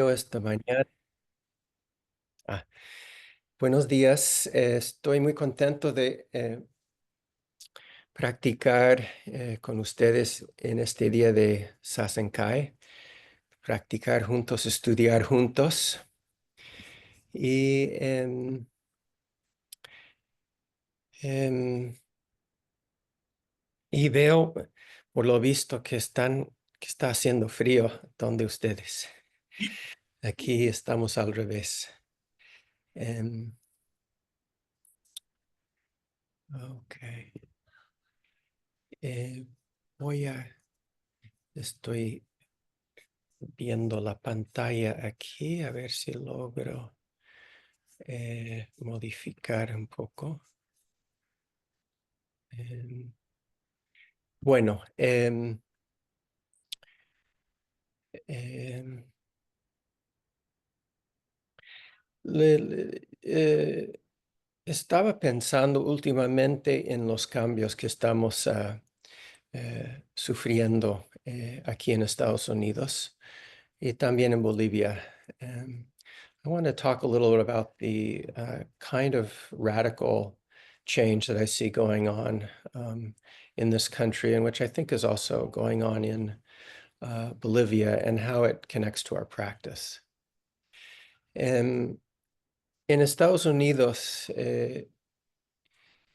esta mañana. Ah, Buenos días. Estoy muy contento de practicar con ustedes en este día de Sasenkai, practicar juntos, estudiar juntos. Y, em, y veo, por lo visto, que está haciendo frío donde ustedes. Aquí estamos al revés. Em, ok. Eh, estoy viendo la pantalla aquí, a ver si logro modificar un poco. Em, bueno, em, estaba pensando últimamente en los cambios que estamos sufriendo aquí en Estados Unidos y también en Bolivia. I want to talk a little bit about the kind of radical change that I see going on in this country, and which I think is also going on in Bolivia, and how it connects to our practice. En Estados Unidos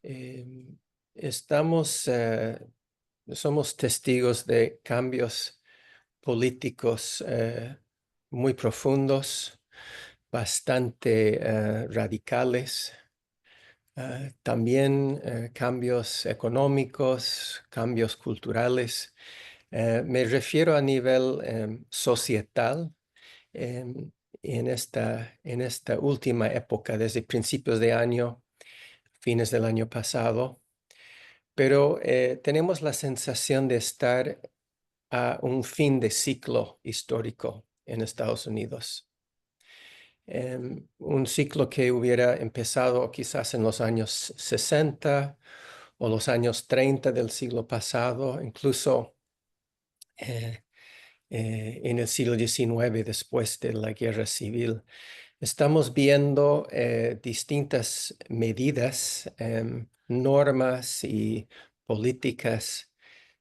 em, estamos, somos testigos de cambios políticos muy profundos, bastante radicales. También cambios económicos, cambios culturales. Me refiero a nivel societal em, en esta última época, desde principios de año, fines del año pasado, pero tenemos la sensación de estar a un fin de ciclo histórico en Estados Unidos. Un ciclo que hubiera empezado quizás en los años 60 o los años 30 del siglo pasado, incluso en el siglo XIX, después de la Guerra Civil. Estamos viendo distintas medidas, normas y políticas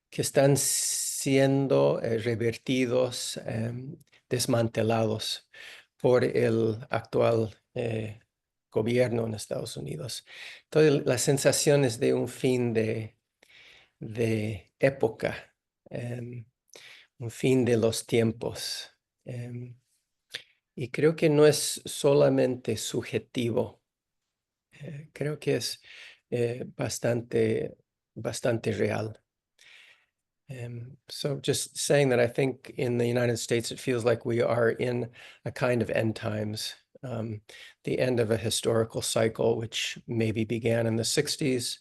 que están siendo revertidos, desmantelados por el actual gobierno en Estados Unidos. Entonces, la sensación es de un fin de época, un fin de los tiempos. em, y creo que no es solamente subjetivo, creo que es bastante real. So just saying that I think in the United States, it feels like we are in a kind of end times, the end of a historical cycle, which maybe began in the 60s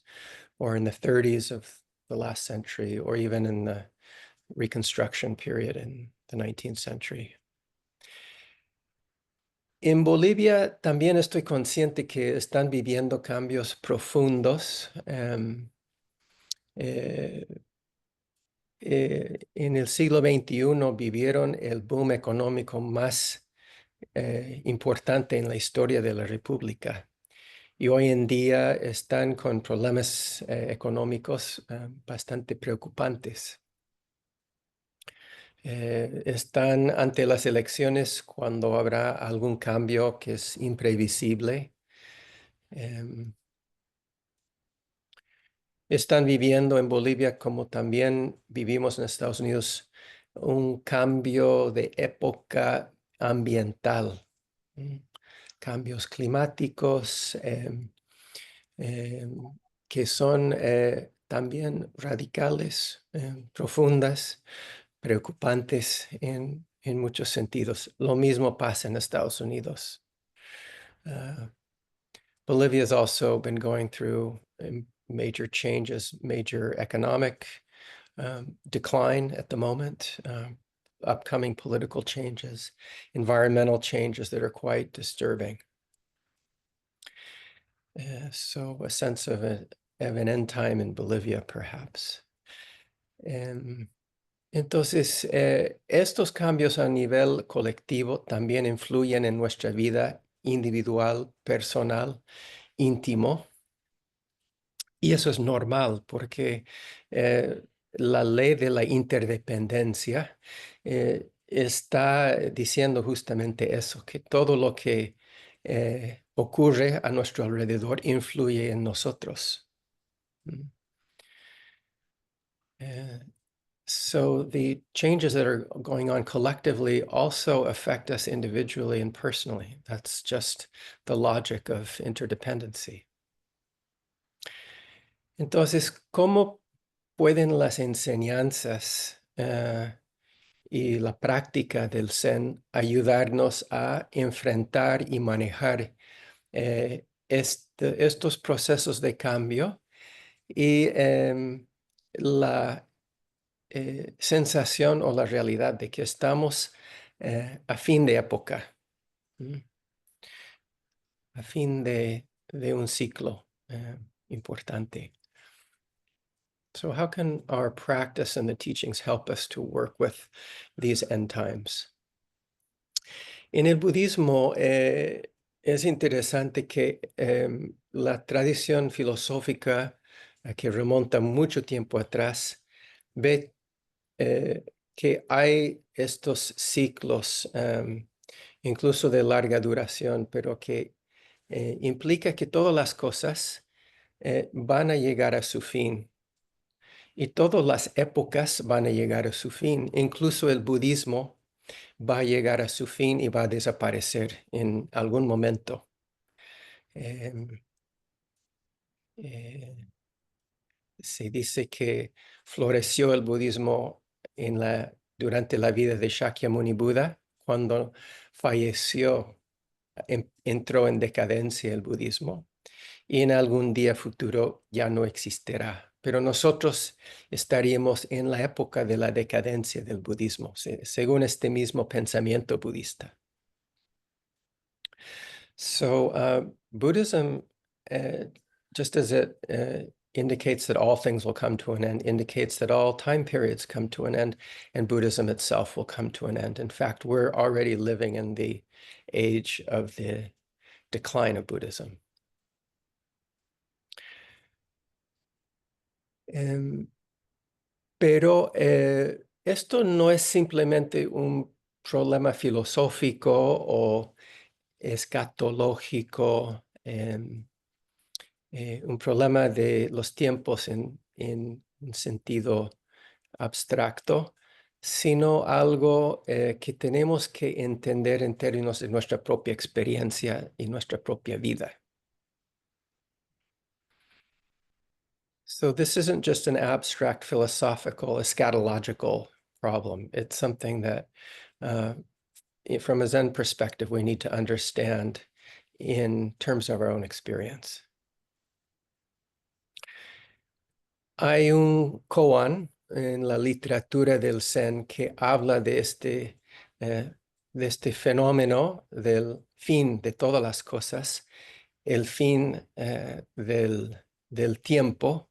or in the 30s of the last century, or even in the Reconstruction period in the 19th century. En Bolivia también estoy consciente que están viviendo cambios profundos. Eh, en el siglo XXI vivieron el boom económico más importante en la historia de la República. Y hoy en día están con problemas económicos bastante preocupantes. Están ante las elecciones cuando habrá algún cambio que es imprevisible. Em, Están viviendo en Bolivia, como también vivimos en Estados Unidos, un cambio de época ambiental, cambios climáticos em, que son también radicales, profundas, preocupantes en muchos sentidos. Lo mismo pasa en Estados Unidos. Uh, Bolivia has also been going through major changes, major economic decline at the moment, upcoming political changes, environmental changes that are quite disturbing. So a sense of an end time in Bolivia, perhaps. Entonces, estos cambios a nivel colectivo también influyen en nuestra vida individual, personal, íntimo, y eso es normal porque la ley de la interdependencia está diciendo justamente eso, que todo lo que ocurre a nuestro alrededor influye en nosotros. Mm. Eh, So the changes that are going on collectively also affect us individually and personally. That's just the logic of interdependency. Entonces, ¿cómo pueden las enseñanzas y la práctica del Zen ayudarnos a enfrentar y manejar estos procesos de cambio y la sensación o la realidad de que estamos a fin de época, a fin de un ciclo importante? So how can our practice and the teachings help us to work with these end times? En el budismo es interesante que la tradición filosófica que remonta mucho tiempo atrás ve eh, que hay estos ciclos, incluso de larga duración, pero que implica que todas las cosas van a llegar a su fin y todas las épocas van a llegar a su fin. Incluso el budismo va a llegar a su fin y va a desaparecer en algún momento. Em, eh, Se dice que floreció el budismo durante la vida de Shakyamuni Buda. Cuando falleció, entró en decadencia el budismo y en algún día futuro ya no existirá. Pero nosotros estaríamos en la época de la decadencia del budismo, según este mismo pensamiento budista. So Buddhism, uh, just as it indicates that all things will come to an end, indicates that all time periods come to an end, and Buddhism itself will come to an end. In fact, we're already living in the age of the decline of Buddhism. Pero esto no es simplemente un problema filosófico o escatológico, un problema de los tiempos en un sentido abstracto, sino algo que tenemos que entender en términos de nuestra propia experiencia y nuestra propia vida. So this isn't just an abstract philosophical, eschatological problem. It's something that, from a Zen perspective, we need to understand in terms of our own experience. Hay un koan en la literatura del Zen que habla de este fenómeno del fin de todas las cosas, el fin del tiempo.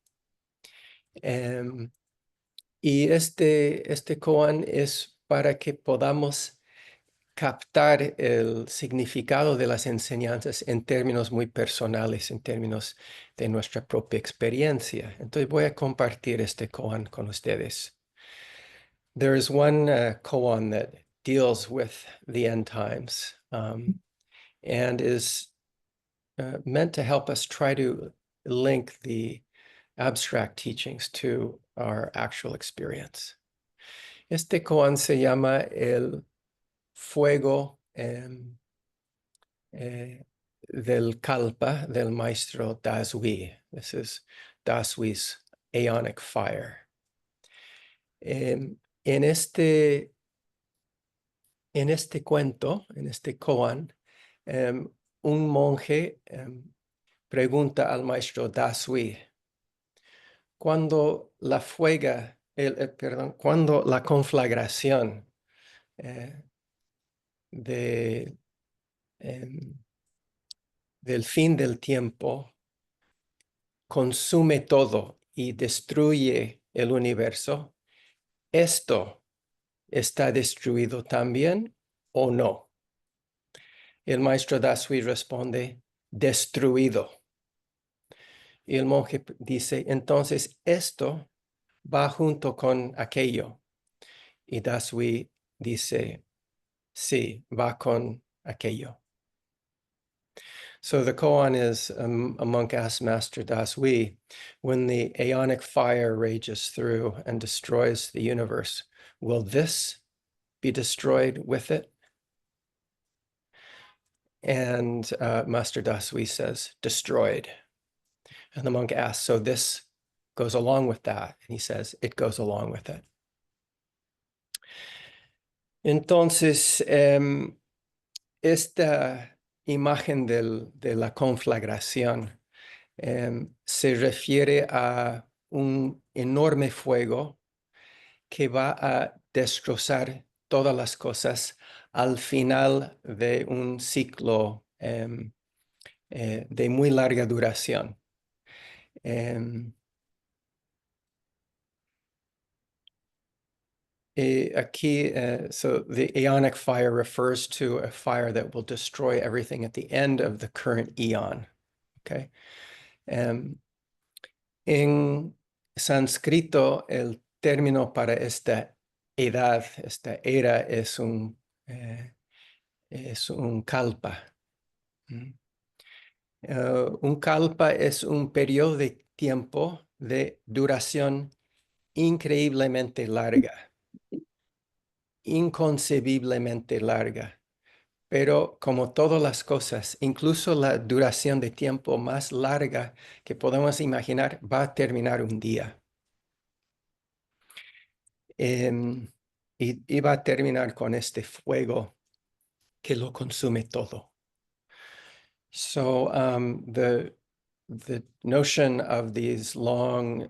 Y este koan es para que podamos captar el significado de las enseñanzas en términos muy personales, en términos de nuestra propia experiencia. Entonces voy a compartir este koan con ustedes. There is one koan that deals with the end times and is meant to help us try to link the abstract teachings to our actual experience. Este koan se llama el fuego del Kalpa del maestro Dasui. This is Dasui's Aeonic Fire. En este cuento, en este koan, un monje pregunta al maestro Dasui, cuando cuando la conflagración de, del fin del tiempo consume todo y destruye el universo, ¿esto está destruido también o no? El maestro Dasui responde, destruido. Y el monje dice, entonces esto va junto con aquello. Y Dasui dice, sí, va con aquello. So the koan is, a monk asked Master Dasui, when the aeonic fire rages through and destroys the universe, will this be destroyed with it? And Master Dasui says, destroyed. And the monk asks, so this goes along with that? And he says, it goes along with it. Entonces, esta imagen de la conflagración se refiere a un enorme fuego que va a destrozar todas las cosas al final de un ciclo de muy larga duración. Aquí, so the aeonic fire refers to a fire that will destroy everything at the end of the current eon. Okay. En sánscrito, el término para esta edad, esta era, es un kalpa. Un kalpa es un periodo de tiempo de duración increíblemente larga, inconcebiblemente larga. Pero como todas las cosas, incluso la duración de tiempo más larga que podemos imaginar va a terminar un día. Y va a terminar con este fuego que lo consume todo. So the notion of these long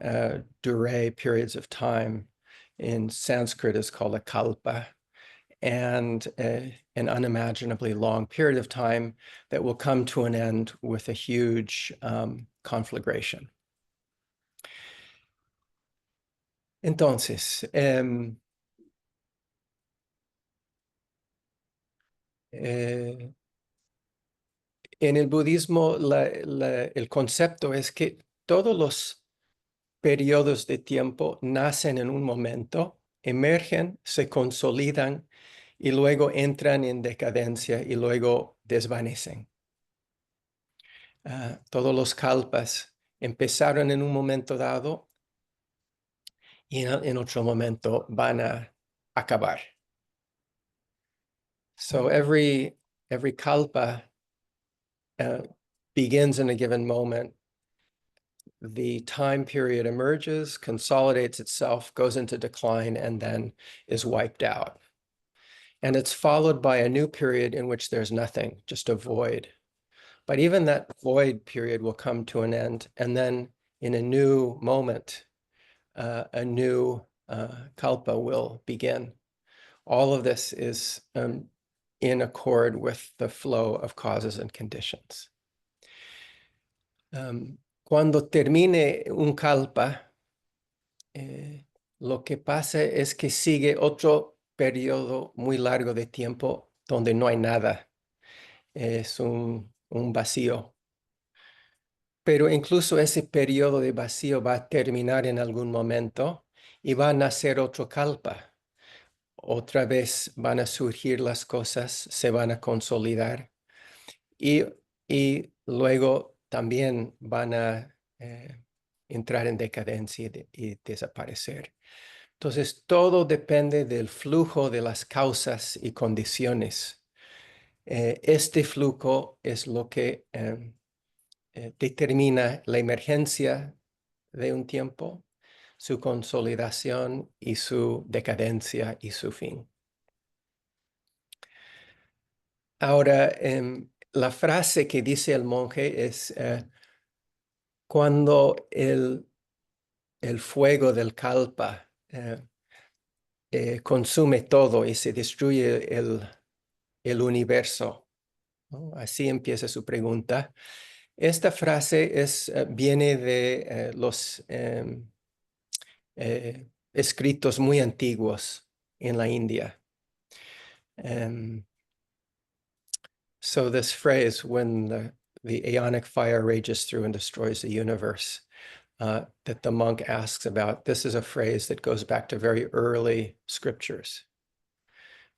durée periods of time in Sanskrit is called a kalpa, and an unimaginably long period of time that will come to an end with a huge conflagration. Entonces, en el budismo, el concepto es que todos los periodos de tiempo nacen en un momento, emergen, se consolidan y luego entran en decadencia y luego desvanecen. Todos los kalpas empezaron en un momento dado y en otro momento van a acabar. So every kalpa begins in a given moment. The time period emerges, consolidates itself, goes into decline, and then is wiped out. And it's followed by a new period in which there's nothing, just a void. But even that void period will come to an end, and then in a new moment, a new kalpa will begin. All of this is in accord with the flow of causes and conditions. Cuando termine un kalpa, lo que pasa es que sigue otro periodo muy largo de tiempo donde no hay nada. Es un vacío. Pero incluso ese periodo de vacío va a terminar en algún momento y va a nacer otro kalpa. Otra vez van a surgir las cosas, se van a consolidar y luego también van a entrar en decadencia y desaparecer. Entonces, todo depende del flujo de las causas y condiciones. Este flujo es lo que determina la emergencia de un tiempo, su consolidación y su decadencia y su fin. Ahora, la frase que dice el monje es, cuando el fuego del kalpa consume todo y se destruye el universo, ¿no? Así empieza su pregunta. Esta frase viene de escritos muy antiguos en la India. So this phrase, when the aeonic fire rages through and destroys the universe, that the monk asks about, this is a phrase that goes back to very early scriptures.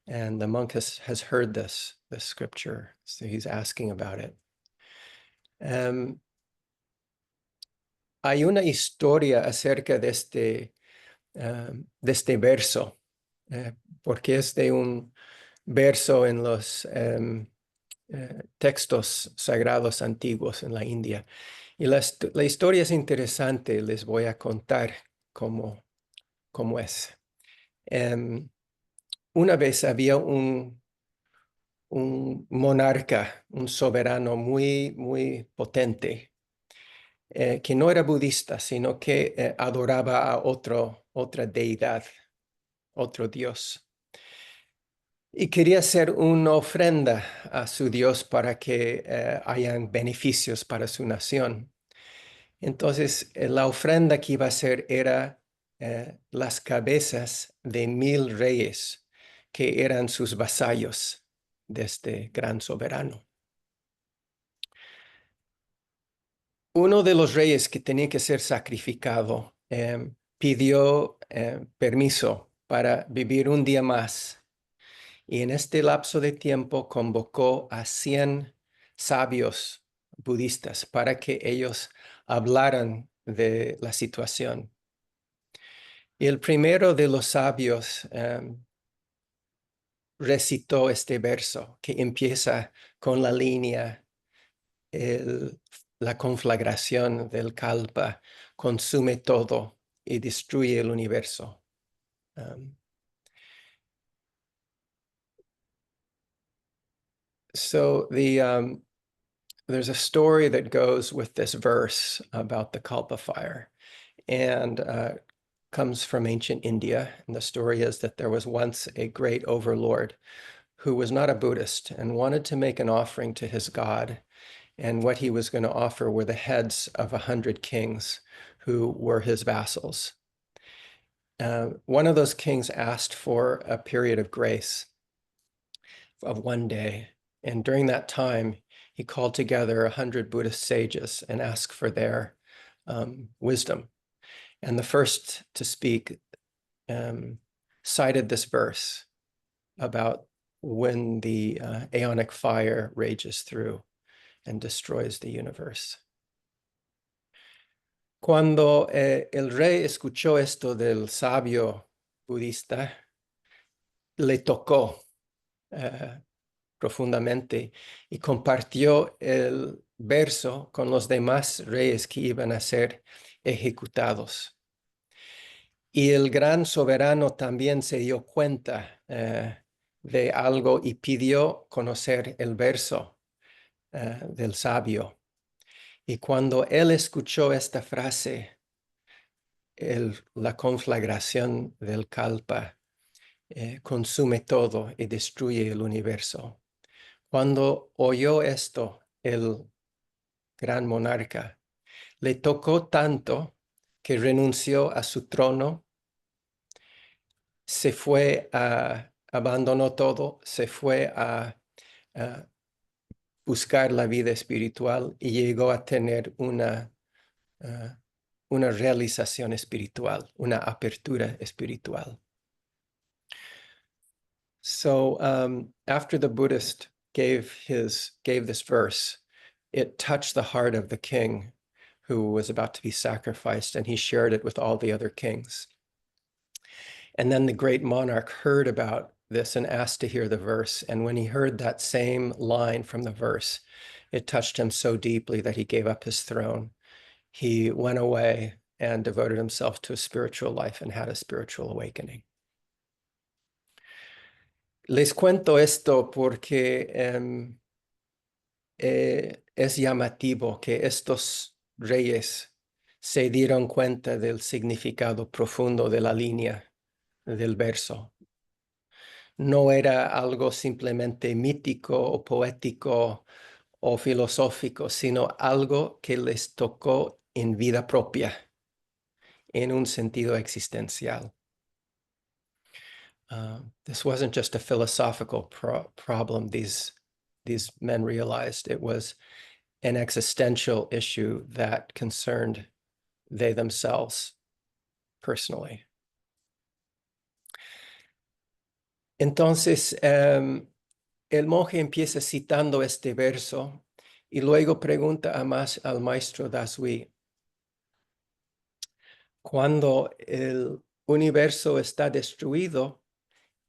And the monk has heard this scripture, so he's asking about it. Hay una historia acerca de este verso, porque es de un verso en los textos sagrados antiguos en la India. Y la historia es interesante, les voy a contar cómo es. Una vez había un monarca, un soberano muy potente, que no era budista, sino que adoraba a otra deidad, otro dios. Y quería hacer una ofrenda a su dios para que hayan beneficios para su nación. Entonces, la ofrenda que iba a hacer era las cabezas de 1000 reyes que eran sus vasallos de este gran soberano. Uno de los reyes que tenía que ser sacrificado pidió permiso para vivir un día más. Y en este lapso de tiempo convocó a 100 sabios budistas para que ellos hablaran de la situación. Y el primero de los sabios recitó este verso que empieza con la línea, la conflagración del kalpa consume todo y destruye el universo. So there's a story that goes with this verse about the kalpa fire, and comes from ancient India. And the story is that there was once a great overlord who was not a Buddhist and wanted to make an offering to his god. And what he was going to offer were the heads of 100 kings who were his vassals. One of those kings asked for a period of grace of 1 day. And during that time, he called together 100 Buddhist sages and asked for their wisdom. And the first to speak cited this verse about when the aeonic fire rages through and destroys the universe. Cuando el rey escuchó esto del sabio budista, le tocó profundamente y compartió el verso con los demás reyes que iban a ser ejecutados. Y el gran soberano también se dio cuenta de algo y pidió conocer el verso del sabio. Y cuando él escuchó esta frase, la conflagración del kalpa consume todo y destruye el universo. Cuando oyó esto, el gran monarca le tocó tanto que renunció a su trono, se fue abandonó todo, se fue a buscar la vida espiritual y llegó a tener una realización espiritual, una apertura espiritual. So after the Buddhist gave this verse, it touched the heart of the king who was about to be sacrificed, and he shared it with all the other kings. And then the great monarch heard about this and asked to hear the verse. And when he heard that same line from the verse, it touched him so deeply that he gave up his throne. He went away and devoted himself to a spiritual life and had a spiritual awakening. Les cuento esto porque es llamativo que estos reyes se dieron cuenta del significado profundo de la línea del verso. No era algo simplemente mítico o poético o filosófico, sino algo que les tocó en vida propia, en un sentido existencial. This wasn't just a philosophical problem. These men realized it was an existential issue that concerned they themselves personally. Entonces, el monje empieza citando este verso y luego pregunta al maestro Dasui, cuando el universo está destruido,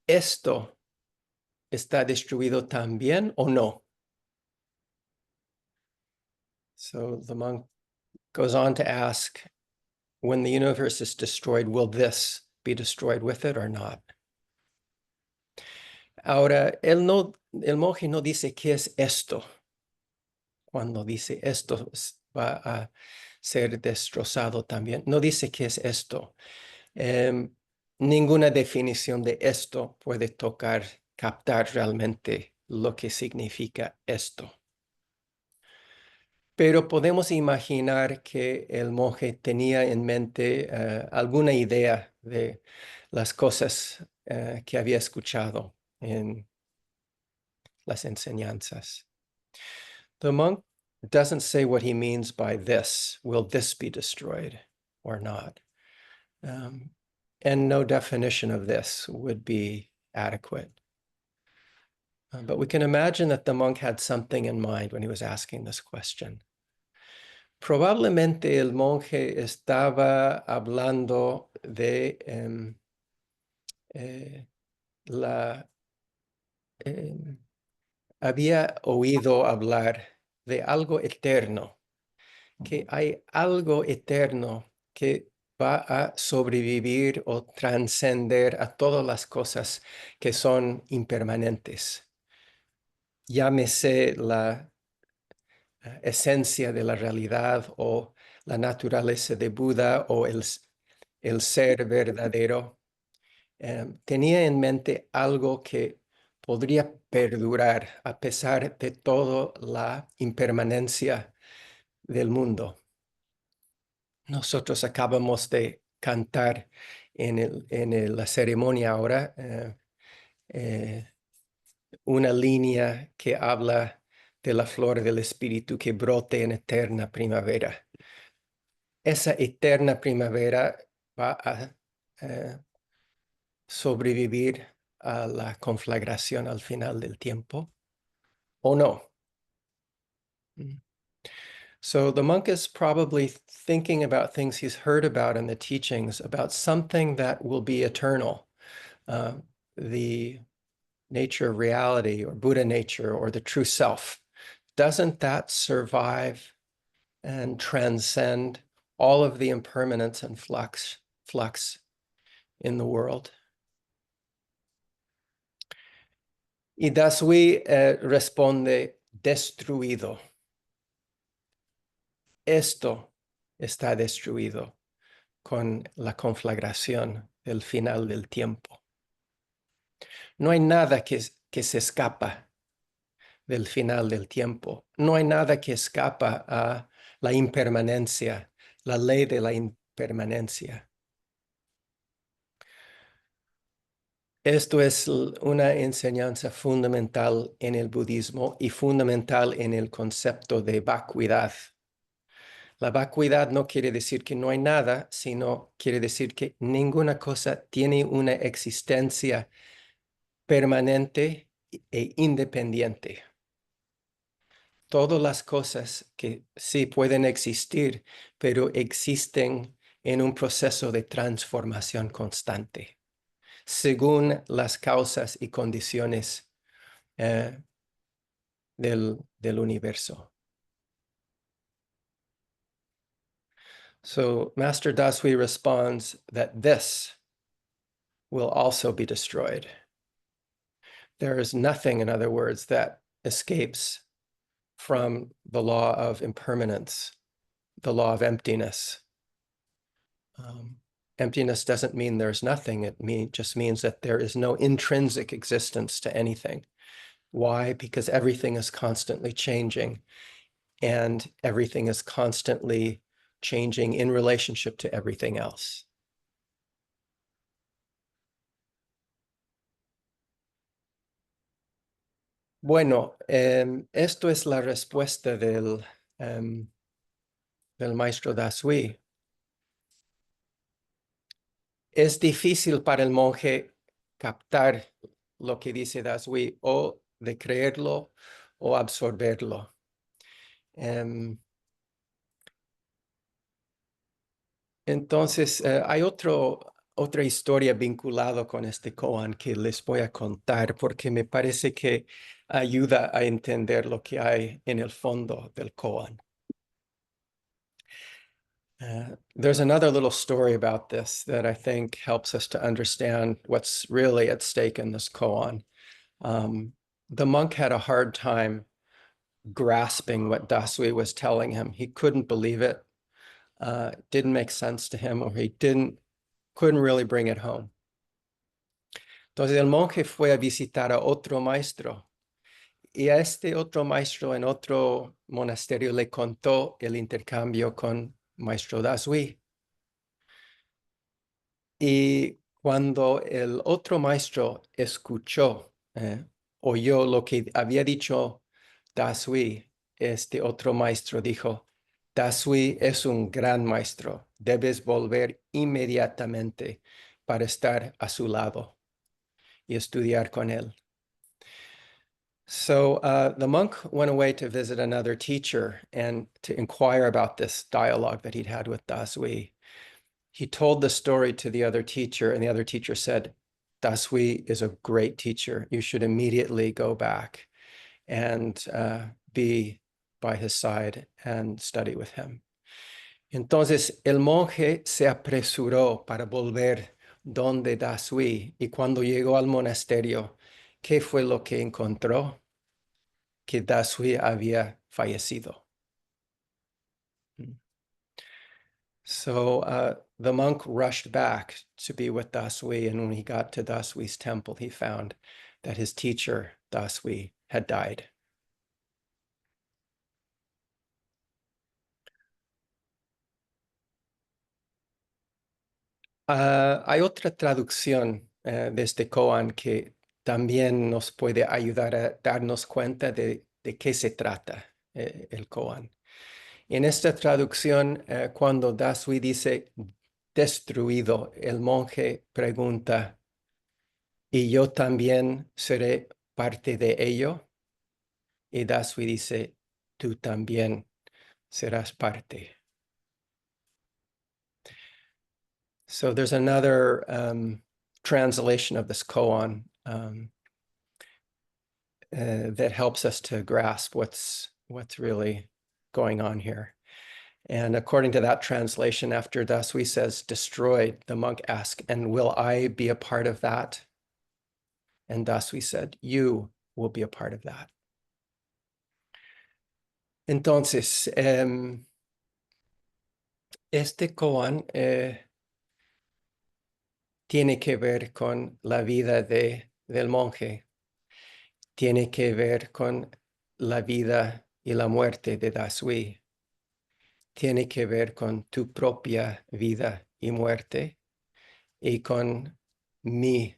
¿esto está destruido también o no? So the monk goes on to ask, when the universe is destroyed, will this be destroyed with it or not? Ahora, el monje no dice qué es esto. Cuando dice esto va a ser destrozado también. No dice qué es esto. Ninguna definición de esto puede captar realmente lo que significa esto. Pero podemos imaginar que el monje tenía en mente alguna idea de las cosas que había escuchado en las enseñanzas. The monk doesn't say what he means by this. Will this be destroyed or not? And no definition of this would be adequate. But we can imagine that the monk had something in mind when he was asking this question. Probablemente el monje estaba hablando de había oído hablar de algo eterno, que hay algo eterno que va a sobrevivir o trascender a todas las cosas que son impermanentes. Llámese la esencia de la realidad o la naturaleza de Buda o el ser verdadero. Tenía en mente algo que podría perdurar a pesar de toda la impermanencia del mundo. Nosotros acabamos de cantar en la ceremonia ahora una línea que habla de la flor del espíritu que brote en eterna primavera. Esa eterna primavera va a sobrevivir a la conflagración al final del tiempo, ¿o no? So the monk is probably thinking about things he's heard about in the teachings, about something that will be eternal, the nature of reality or Buddha nature or the true self. Doesn't that survive and transcend all of the impermanence and flux in the world? Y Dasui responde, destruido. Esto está destruido con la conflagración del final del tiempo. No hay nada que se escapa del final del tiempo. No hay nada que escapa a la impermanencia, la ley de la impermanencia. Esto es una enseñanza fundamental en el budismo y fundamental en el concepto de vacuidad. La vacuidad no quiere decir que no hay nada, sino quiere decir que ninguna cosa tiene una existencia permanente e independiente. Todas las cosas que sí pueden existir, pero existen en un proceso de transformación constante, según las causas y condiciones del universo. So Master Dasui responds that this will also be destroyed. There is nothing, in other words, that escapes from the law of impermanence, the law of emptiness. Emptiness doesn't mean there's nothing. It just means that there is no intrinsic existence to anything. Why? Because everything is constantly changing, and everything is constantly changing in relationship to everything else. Bueno, esto es la respuesta del maestro Dasui. Es difícil para el monje captar lo que dice Dasui o de creerlo o absorberlo. Entonces, hay otra historia vinculada con este koan que les voy a contar porque me parece que ayuda a entender lo que hay en el fondo del koan. There's another little story about this that I think helps us to understand what's really at stake in this koan. The monk had a hard time grasping what Dasui was telling him. He couldn't believe it. Didn't make sense to him, or he couldn't really bring it home. Entonces el monje fue a visitar a otro maestro y a este otro maestro en otro monasterio le contó el intercambio con maestro Dasui. Y cuando el otro maestro escuchó, oyó lo que había dicho Dasui, este otro maestro dijo, Dasui es un gran maestro, debes volver inmediatamente para estar a su lado y estudiar con él. So the monk went away to visit another teacher and to inquire about this dialogue that he'd had with Dasui. He told the story to the other teacher, and the other teacher said, Dasui is a great teacher. You should immediately go back and be by his side and study with him. Entonces el monje se apresuró para volver donde Dasui, y cuando llegó al monasterio, ¿qué fue lo que encontró? Que Dasui había fallecido. So the monk rushed back to be with Dasui, and when he got to Dasui's temple, he found that his teacher, Dasui, had died. Hay otra traducción de este koan que también nos puede ayudar a darnos cuenta de qué se trata el koan. En esta traducción, cuando Dasui dice destruido, el monje pregunta, ¿y yo también seré parte de ello? Y Dasui dice, tú también serás parte. So there's another translation of this koan that helps us to grasp what's really going on here. And according to that translation, after Dasui says destroyed, the monk asks, and will I be a part of that? And Dasui said, you will be a part of that. Entonces, este koan tiene que ver con la vida del monje, tiene que ver con la vida y la muerte de Dasui, tiene que ver con tu propia vida y muerte y con mi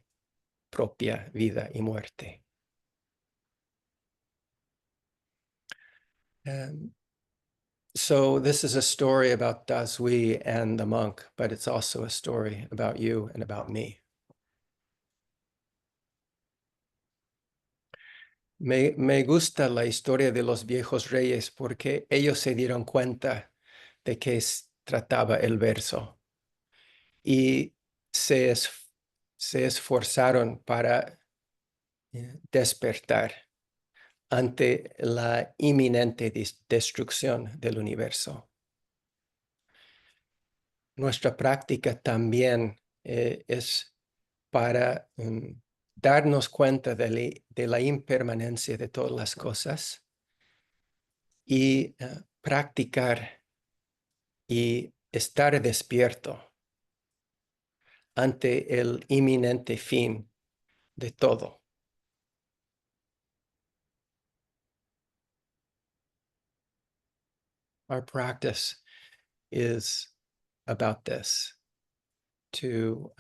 propia vida y muerte. So this is a story about Dasui and the monk, but it's also a story about you and about me. Me gusta la historia de los viejos reyes porque ellos se dieron cuenta de qué trataba el verso y se esforzaron para despertar ante la inminente destrucción del universo. Nuestra práctica también es para darnos cuenta de la impermanencia de todas las cosas y practicar y estar despierto ante el inminente fin de todo. Our practice is about this, to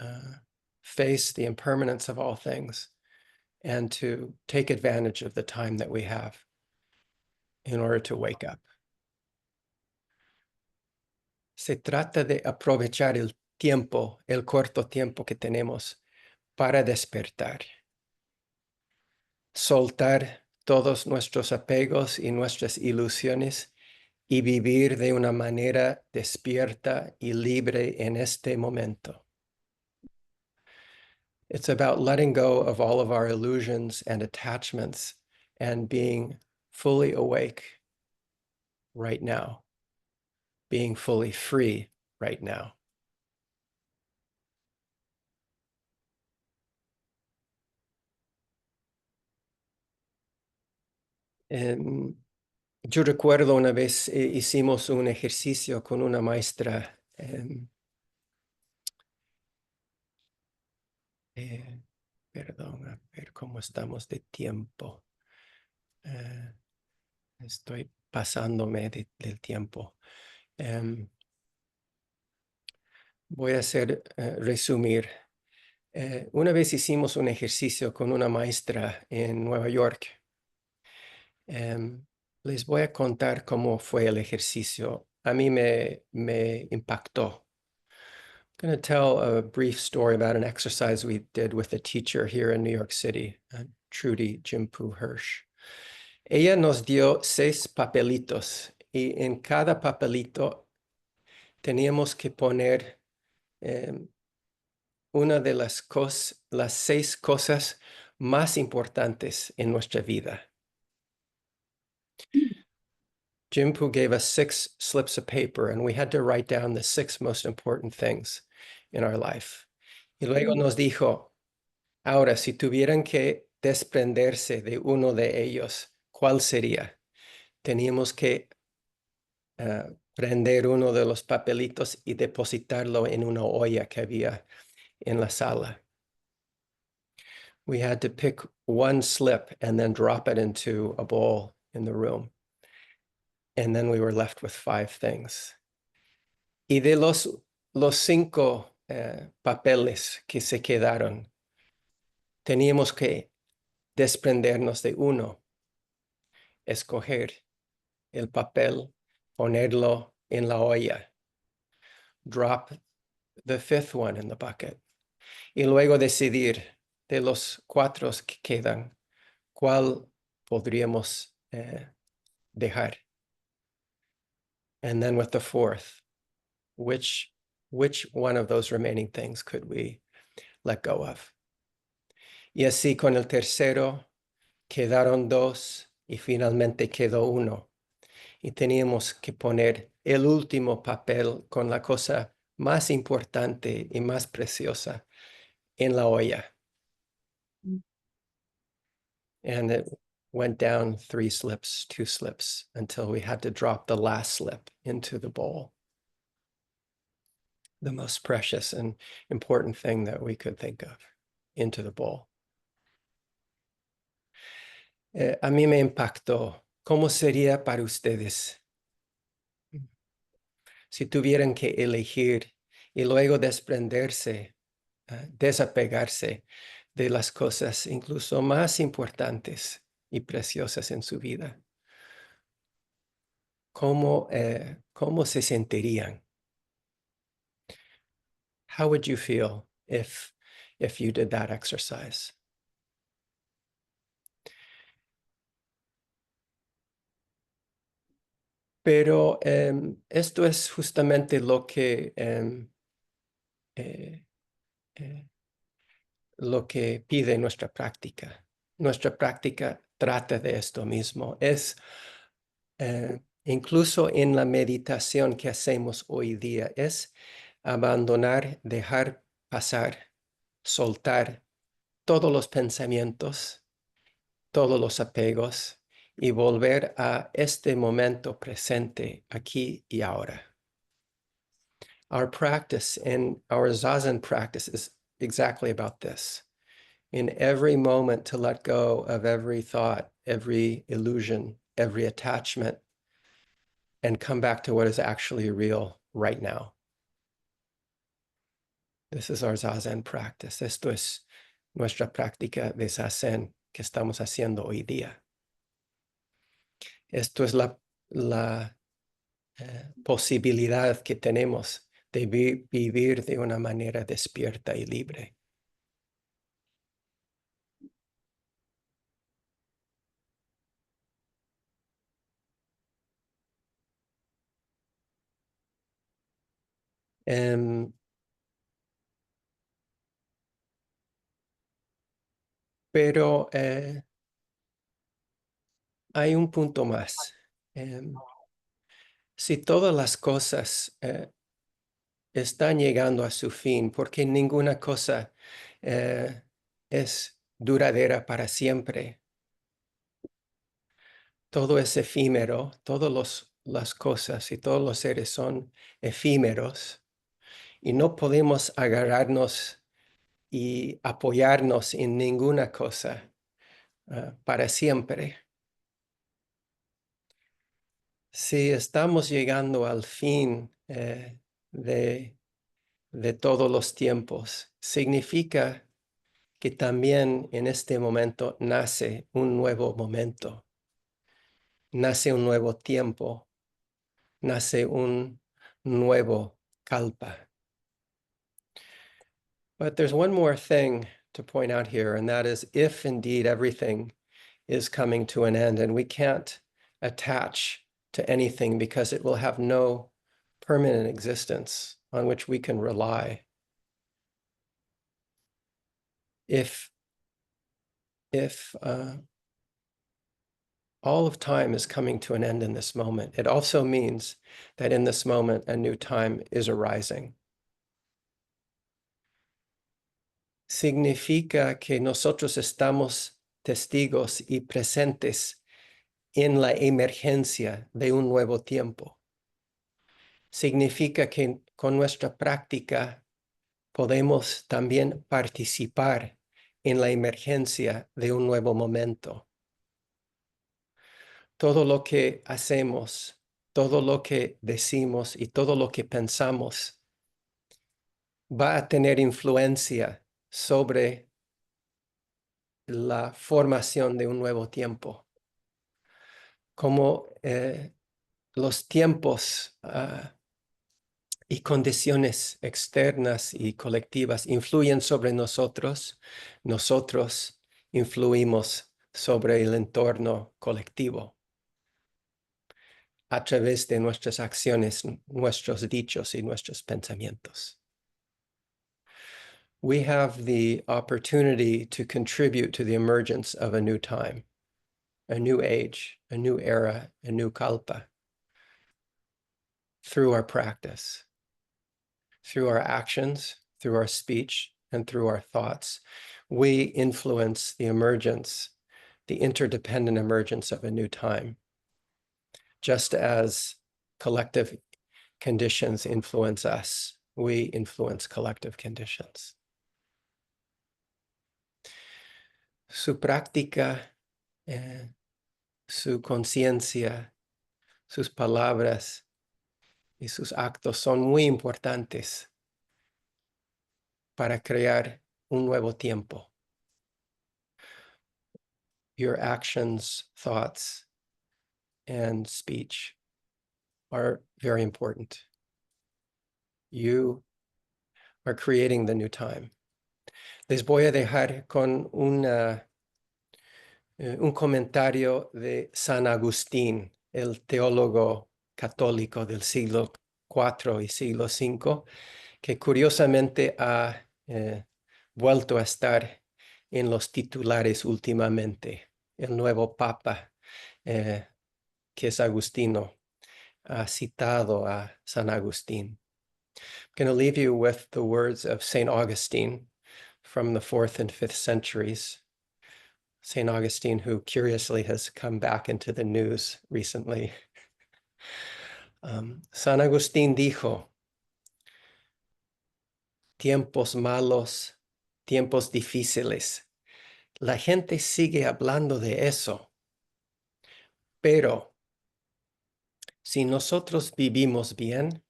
face the impermanence of all things and to take advantage of the time that we have in order to wake up. Se trata de aprovechar el tiempo, el corto tiempo que tenemos para despertar. Soltar todos nuestros apegos y nuestras ilusiones y vivir de una manera despierta y libre en este momento. It's about letting go of all of our illusions and attachments and being fully awake right now, being fully free right now. Yo recuerdo una vez hicimos un ejercicio con una maestra. Perdón, a ver cómo estamos de tiempo. Estoy pasándome del tiempo. Voy a resumir. Una vez hicimos un ejercicio con una maestra en Nueva York. Les voy a contar cómo fue el ejercicio. A mí me impactó. I'm going to tell a brief story about an exercise we did with a teacher here in New York City, Trudy Jimpu Hirsch. Ella nos dio 6 papelitos y en cada papelito teníamos que poner una de las 6 cosas más importantes en nuestra vida. Jimpu gave us 6 slips of paper and we had to write down the 6 most important things in our life. Y luego nos dijo, ahora, si tuvieran que desprenderse de uno de ellos, ¿cuál sería? Teníamos que prender uno de los papelitos y depositarlo en una olla que había en la sala. We had to pick one slip and then drop it into a bowl in the room. And then we were left with 5 things. Y de los 5 papeles que se quedaron, teníamos que desprendernos de uno, escoger el papel, ponerlo en la olla, drop the 5th one in the bucket, y luego decidir de los 4 que quedan, cuál podríamos dejar. And then with the 4th, which one of those remaining things could we let go of? Y así con el tercero, quedaron 2 y finalmente quedó 1. Y teníamos que poner el último papel con la cosa más importante y más preciosa en la olla. And it went down 3 slips, 2 slips, until we had to drop the last slip into the bowl. The most precious and important thing that we could think of, into the bowl. A mí me impactó. ¿Cómo sería para ustedes si tuvieran que elegir y luego desprenderse, desapegarse de las cosas incluso más importantes y preciosas en su vida? ¿Cómo se sentirían? How would you feel if you did that exercise? Pero esto es justamente lo que pide nuestra práctica. Nuestra práctica trata de esto mismo. Es incluso en la meditación que hacemos hoy día, es abandonar, dejar pasar, soltar todos los pensamientos, todos los apegos y volver a este momento presente, aquí y ahora. Our practice and our Zazen practice is exactly about this. In every moment to let go of every thought, every illusion, every attachment, and come back to what is actually real right now. This is our Zazen practice. Esto es nuestra práctica de Zazen que estamos haciendo hoy día. Esto es la posibilidad que tenemos de vivir de una manera despierta y libre. Em, pero hay un punto más. Si todas las cosas están llegando a su fin, porque ninguna cosa es duradera para siempre. Todo es efímero, todas las cosas y todos los seres son efímeros y no podemos agarrarnos y apoyarnos en ninguna cosa para siempre. Si estamos llegando al fin de todos los tiempos, significa que también en este momento nace un nuevo momento, nace un nuevo tiempo, nace un nuevo kalpa. But there's one more thing to point out here, and that is if indeed everything is coming to an end and we can't attach to anything because it will have no permanent existence on which we can rely. If all of time is coming to an end in this moment, it also means that in this moment a new time is arising. Significa que nosotros estamos testigos y presentes en la emergencia de un nuevo tiempo. Significa que con nuestra práctica podemos también participar en la emergencia de un nuevo momento. Todo lo que hacemos, todo lo que decimos y todo lo que pensamos va a tener influencia sobre la formación de un nuevo tiempo. Como los tiempos y condiciones externas y colectivas influyen sobre nosotros, nosotros influimos sobre el entorno colectivo a través de nuestras acciones, nuestros dichos y nuestros pensamientos. We have the opportunity to contribute to the emergence of a new time, a new age, a new era, a new kalpa, through our practice, through our actions, through our speech, and through our thoughts. We influence the emergence, the interdependent emergence of a new time, just as collective conditions influence us. We influence collective conditions. Su práctica, su conciencia, sus palabras y sus actos son muy importantes para crear un nuevo tiempo. Your actions, thoughts, and speech are very important. You are creating the new time. Les voy a dejar con un comentario de San Agustín, el teólogo católico del siglo IV y siglo V, que curiosamente ha vuelto a estar en los titulares últimamente. El nuevo Papa, que es Agustino, ha citado a San Agustín. I'm going to leave you with the words of St. Augustine from the 4th and 5th centuries. St. Augustine, who curiously has come back into the news recently. San Agustín dijo, tiempos malos, tiempos difíciles. La gente sigue hablando de eso, pero si nosotros vivimos bien,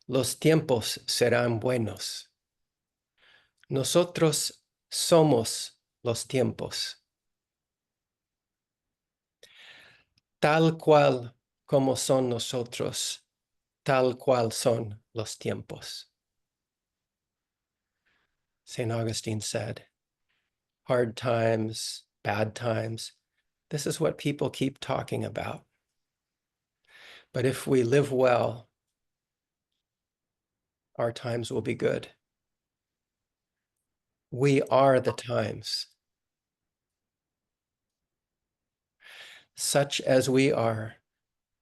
los tiempos serán buenos. Nosotros somos los tiempos. Tal cual como son nosotros, tal cual son los tiempos. St. Augustine said, hard times, bad times, this is what people keep talking about. But if we live well, our times will be good. We are the times. Such as we are,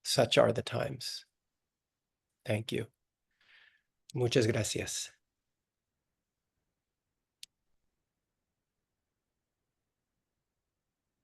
such are the times. Thank you. Muchas gracias.